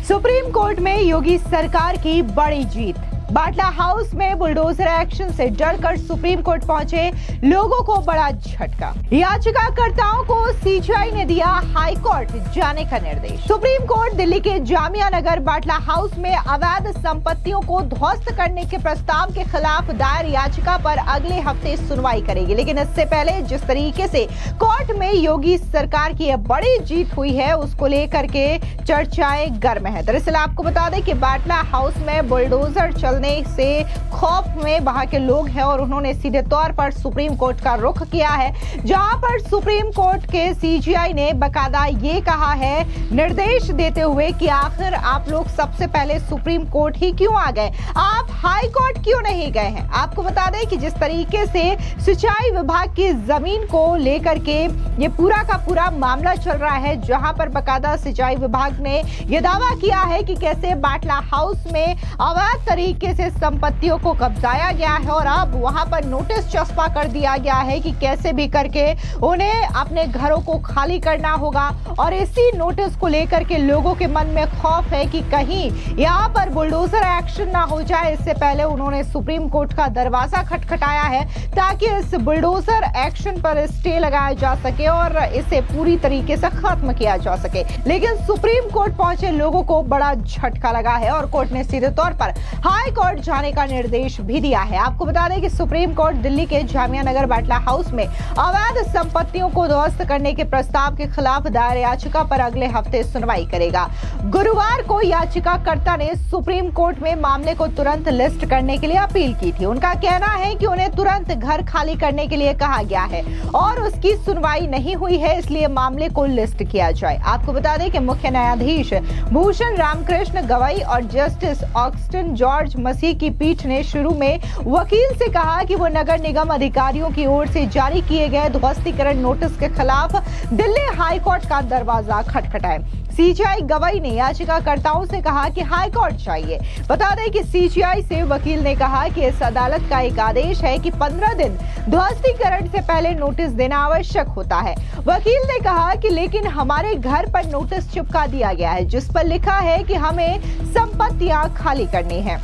Supreme court में योगी सरकार की बड़ी जीत। बाटला हाउस में बुलडोजर एक्शन से डरकर सुप्रीम कोर्ट पहुंचे लोगों को बड़ा झटका। याचिकाकर्ताओं को सीजीआई ने दिया हाई कोर्ट जाने का निर्देश। सुप्रीम कोर्ट दिल्ली के जामिया नगर बाटला हाउस में अवैध संपत्तियों को ध्वस्त करने के प्रस्ताव के खिलाफ दायर याचिका पर अगले हफ्ते सुनवाई करेगी। लेकिन इससे पहले जिस तरीके से कोर्ट में योगी सरकार की बड़ी जीत हुई है, उसको लेकर के चर्चाएं गर्म है। दरअसल आपको बता दें कि बाटला हाउस में बुलडोजर चलने से खौफ में वहां के लोग हैं और उन्होंने सीधे तौर पर सुप्रीम कोर्ट का रुख किया है, जहां पर सुप्रीम कोर्ट के सीजीआई ने बकायदा ये कहा है, निर्देश देते हुए कि आखिर आप लोग सबसे पहले सुप्रीम कोर्ट ही क्यों आ गए, आप हाई कोर्ट क्यों नहीं गए हैं। आपको बता दें कि जिस तरीके से सिंचाई विभाग की जमीन को लेकर के ये पूरा का पूरा मामला चल रहा है, जहां पर बकायदा सिंचाई विभाग ने यह दावा किया है कि कैसे बाटला हाउस में अवैध तरीके से संपत्तियों को कब्जाया गया है और अब वहां पर नोटिस चस्पा कर दिया गया है कि कैसे भी करके उन्हें अपने घरों को खाली करना होगा। और इसी नोटिस को लेकर के लोगों के मन में खौफ है कि कहीं यहां पर बुलडोजर एक्शन ना हो जाए। इससे पहले उन्होंने सुप्रीम कोर्ट का दरवाजा खटखटाया है ताकि इस बुलडोजर एक्शन पर स्टे लगाया जा सके और इसे पूरी तरीके से खत्म किया जा सके। लेकिन सुप्रीम कोर्ट पहुंचे लोगों को बड़ा झटका लगा है और कोर्ट ने सीधे तौर पर हाई कोर्ट जाने का निर्देश भी दिया है। आपको बता दें कि सुप्रीम कोर्ट दिल्ली के जामिया नगर बाटला हाउस में अवैध संपत्तियों को ध्वस्त करने के प्रस्ताव के खिलाफ दायर याचिका पर अगले हफ्ते सुनवाई करेगा। गुरुवार को याचिकाकर्ता ने सुप्रीम कोर्ट में मामले को तुरंत लिस्ट करने के लिए अपील की थी। उनका कहना है कि उन्हें तुरंत घर खाली करने के लिए कहा गया है और उसकी सुनवाई नहीं हुई है, इसलिए मामले को लिस्ट किया जाए। आपको बता दें कि मुख्य न्यायाधीश भूषण रामकृष्ण गवई और जस्टिस ऑक्स्टन जॉर्ज मसीह की पीठ ने शुरू में वकील से कहा कि वो नगर निगम अधिकारियों की ओर से जारी किए गए ध्वस्तीकरण नोटिस के खिलाफ दिल्ली हाई कोर्ट का दरवाजा खटखटाए। सीजीआई गवई ने याचिकाकर्ताओं से कहा कि हाई कोर्ट चाहिए। बता दें कि सीजीआई से वकील ने कहा कि इस अदालत का एक आदेश है कि 15 दिन ध्वस्तीकरण से पहले नोटिस देना आवश्यक होता है। वकील ने कहा कि लेकिन हमारे घर पर नोटिस चिपका दिया गया है जिस पर लिखा है कि हमें संपत्तियां खाली करनी है।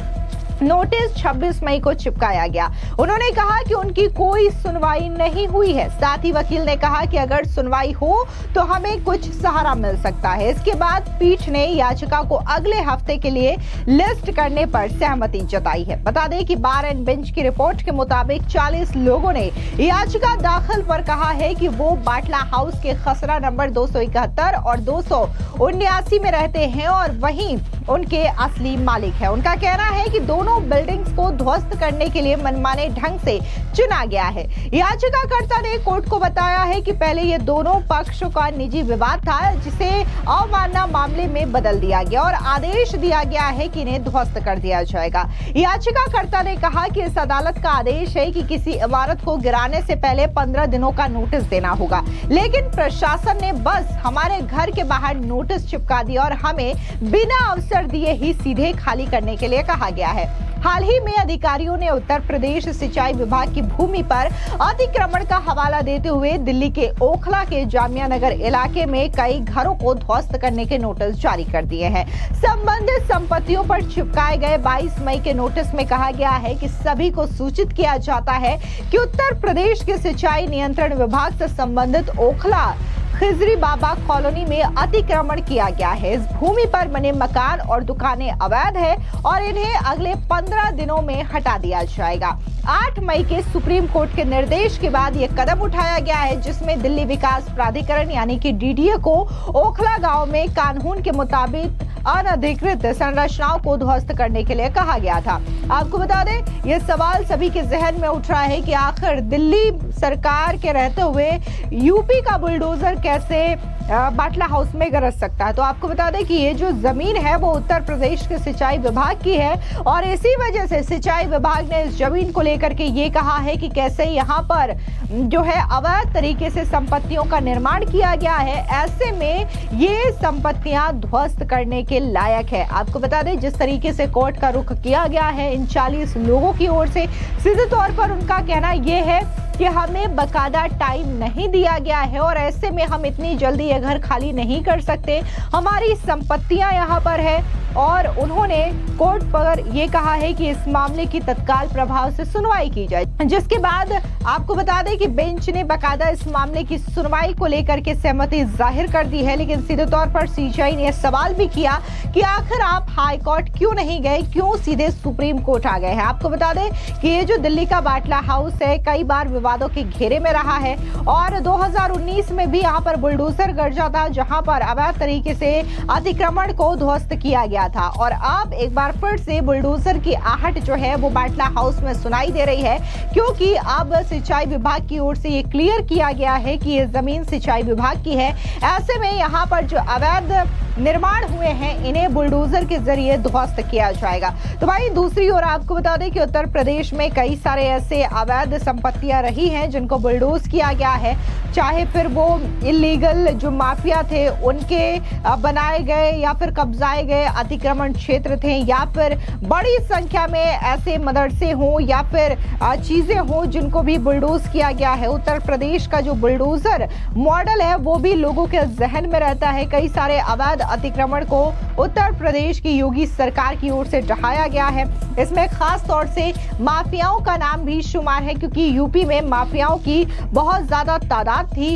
नोटिस 26 मई को चिपकाया गया। उन्होंने कहा कि उनकी कोई सुनवाई नहीं हुई है। साथ ही वकील ने कहा कि अगर सुनवाई हो तो हमें कुछ सहारा मिल सकता है। इसके बाद पीठ ने याचिका को अगले हफ्ते के लिए लिस्ट करने पर सहमति जताई है। बता दें कि बार एंड बेंच की रिपोर्ट के मुताबिक 40 लोगों ने याचिका दाखिल पर कहा है कि वो बाटला हाउस के खसरा नंबर 271 और 279 में रहते हैं और वहीं उनके असली मालिक है। उनका कहना है कि दोनों बिल्डिंग्स को ध्वस्त करने के लिए मनमाने ढंग से चुना गया है। याचिकाकर्ता ने कोर्ट को बताया है कि पहले ये दोनों पक्षों का निजी विवाद था, जिसे अवमानना मामले में बदल दिया गया और आदेश दिया गया है कि इन्हें ध्वस्त कर दिया जाएगा। याचिकाकर्ता ने कहा कि इस अदालत का आदेश है कि किसी इमारत को गिराने से पहले 15 दिनों का नोटिस देना होगा, लेकिन प्रशासन ने बस हमारे घर के बाहर नोटिस चिपका दिया और हमें बिना अवसर दिए ही सीधे खाली करने के लिए कहा गया है। हाल ही में अधिकारियों ने उत्तर प्रदेश सिंचाई विभाग की भूमि पर अतिक्रमण का हवाला देते हुए दिल्ली के ओखला के जामिया नगर इलाके में कई घरों को ध्वस्त करने के नोटिस जारी कर दिए हैं। संबंधित संपत्तियों पर चिपकाए गए 22 मई के नोटिस में कहा गया है कि सभी को सूचित किया जाता है कि उत्तर प्रदेश के सिंचाई नियंत्रण विभाग से संबंधित ओखला खिजरी बाबा कॉलोनी में अतिक्रमण किया गया है। इस भूमि पर बने मकान और दुकानें अवैध है और इन्हें अगले 15 दिनों में हटा दिया जाएगा। 8 मई के सुप्रीम कोर्ट के निर्देश के बाद यह कदम उठाया गया है, जिसमें दिल्ली विकास प्राधिकरण यानी कि डीडीए को ओखला गांव में कानून के मुताबिक अनधिकृत संरचनाओं को ध्वस्त करने के लिए कहा गया था। आपको बता दें, यह सवाल सभी के जहन में उठ रहा है कि आखिर दिल्ली सरकार के रहते हुए यूपी का बुलडोजर कैसे बाटला हाउस में गरज सकता है। तो आपको बता दें कि ये जो जमीन है वो उत्तर प्रदेश के सिंचाई विभाग की है और इसी वजह से सिंचाई विभाग ने इस जमीन को लेकर के ये कहा है कि कैसे यहाँ पर जो है अवैध तरीके से संपत्तियों का निर्माण किया गया है। ऐसे में ये संपत्तियां ध्वस्त करने के लायक है। आपको बता दें, जिस तरीके से कोर्ट का रुख किया गया है इन 40 लोगों की ओर से, सीधे तौर पर उनका कहना यह है कि हमें बकायदा टाइम नहीं दिया गया है और ऐसे में हम इतनी जल्दी ये घर खाली नहीं कर सकते, हमारी संपत्तियां यहाँ पर है। और उन्होंने कोर्ट पर यह कहा है कि इस मामले की तत्काल प्रभाव से सुनवाई की जाए, जिसके बाद आपको बता दें कि बेंच ने बकायदा इस मामले की सुनवाई को लेकर के सहमति जाहिर कर दी है। लेकिन सीधे तौर पर सीजीआई ने सवाल भी किया कि आखिर आप हाई कोर्ट क्यों नहीं गए, क्यों सीधे सुप्रीम कोर्ट आ गए हैं। आपको बता दें कि ये जो दिल्ली का बाटला हाउस है कई बार विवादों के घेरे में रहा है और 2019 में भी यहाँ पर बुलडोजर गरजा था, जहां पर अवैध तरीके से अतिक्रमण को ध्वस्त किया गया था। और अब एक बार फिर से बुलडोजर की आहट जो है वो बाटला हाउस में सुनाई दे रही है, क्योंकि अब सिंचाई विभाग की ओर से ये क्लियर किया गया है कि ये जमीन सिंचाई विभाग की है। ऐसे में यहाँ पर जो अवैध निर्माण हुए हैं इन्हें बुलडोजर के जरिए ध्वस्त किया जाएगा। तो भाई दूसरी ओर आपको बता दें कि उत्तर प्रदेश में कई सारे ऐसे अवैध संपत्तियां रही हैं जिनको बुलडोज किया गया है, चाहे फिर वो इलीगल जो माफिया थे उनके बनाए गए या फिर कब्जाए गए अतिक्रमण क्षेत्र थे, या फिर बड़ी संख्या में ऐसे मदरसे हों या फिर चीजें हों जिनको भी बुलडोज किया गया है। उत्तर प्रदेश का जो बुलडोजर मॉडल है वो भी लोगों के जहन में रहता है। कई सारे अवैध अतिक्रमण को उत्तर प्रदेश की योगी सरकार की ओर से ढहाया गया है। इसमें खास तौर से माफियाओं का नाम भी शुमार है, क्योंकि यूपी में माफियाओं की बहुत ज्यादा तादाद थी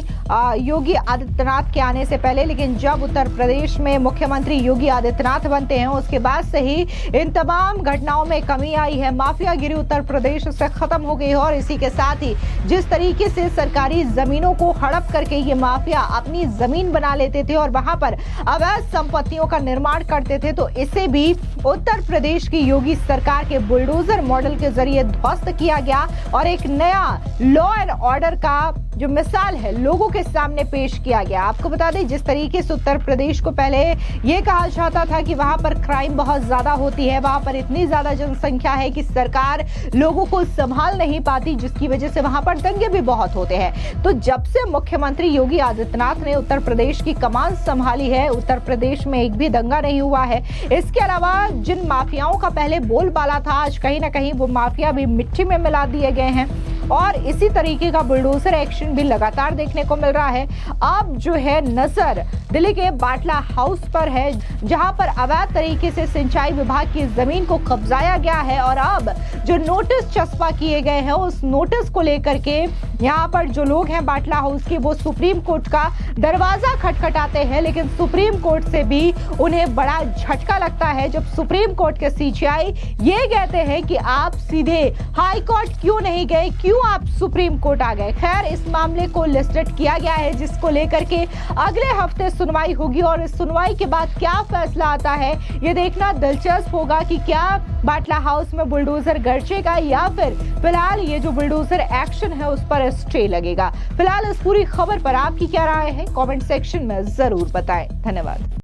योगी आदित्यनाथ के आने से पहले। लेकिन जब उत्तर प्रदेश में मुख्यमंत्री योगी आदित्यनाथ बनते हैं उसके बाद से ही इन तमाम घटनाओं में कमी आई है। माफियागिरी उत्तर प्रदेश से खत्म हो गई है और इसी के साथ ही जिस तरीके से सरकारी जमीनों को हड़प करके ये माफिया अपनी जमीन बना लेते थे और वहां पर अवैध संपत्तियों का निर्माण करते थे, तो इसे भी उत्तर प्रदेश की योगी सरकार के बुलडोजर मॉडल के जरिए ध्वस्त किया गया और एक नया लॉ एंड ऑर्डर का जो मिसाल है लोगों के सामने पेश किया गया। आपको बता दें जिस तरीके से उत्तर प्रदेश को पहले ये कहा जाता था कि वहां पर क्राइम बहुत ज्यादा होती है, वहां पर इतनी ज्यादा जनसंख्या है कि सरकार लोगों को संभाल नहीं पाती, जिसकी वजह से वहां पर दंगे भी बहुत होते हैं। तो जब से मुख्यमंत्री योगी आदित्यनाथ ने उत्तर प्रदेश की कमान संभाली है, उत्तर प्रदेश में एक भी दंगा नहीं हुआ है। इसके अलावा जिन माफियाओं का पहले बोलबाला था, आज कहीं ना कहीं वो माफिया भी मिट्टी में मिला दिए गए हैं और इसी तरीके का बुलडोजर एक्शन भी लगातार देखने को मिल रहा है। अब जो है नजर दिल्ली के बाटला हाउस पर है, जहां पर अवैध तरीके से सिंचाई विभाग की जमीन को कब्जाया गया है और अब जो नोटिस चस्पा किए गए हैं उस नोटिस को लेकर के यहाँ पर जो लोग हैं बाटला हाउस के वो सुप्रीम कोर्ट का दरवाजा खटखटाते हैं। लेकिन सुप्रीम कोर्ट से भी उन्हें बड़ा झटका लगता है जब सुप्रीम कोर्ट के सीजीआई ये कहते हैं कि आप सीधे हाई कोर्ट क्यों नहीं गए, क्यों आप सुप्रीम कोर्ट आ गए। खैर इस मामले को लिस्टेड किया गया है, जिसको लेकर के अगले हफ्ते सुनवाई होगी और इस सुनवाई के बाद क्या फैसला आता है ये देखना दिलचस्प होगा कि क्या बाटला हाउस में बुलडोजर गरजेगा या फिर फिलहाल ये जो बुलडोजर एक्शन है उस पर स्टे लगेगा। फिलहाल इस पूरी खबर पर आपकी क्या राय है कमेंट सेक्शन में जरूर बताएं। धन्यवाद।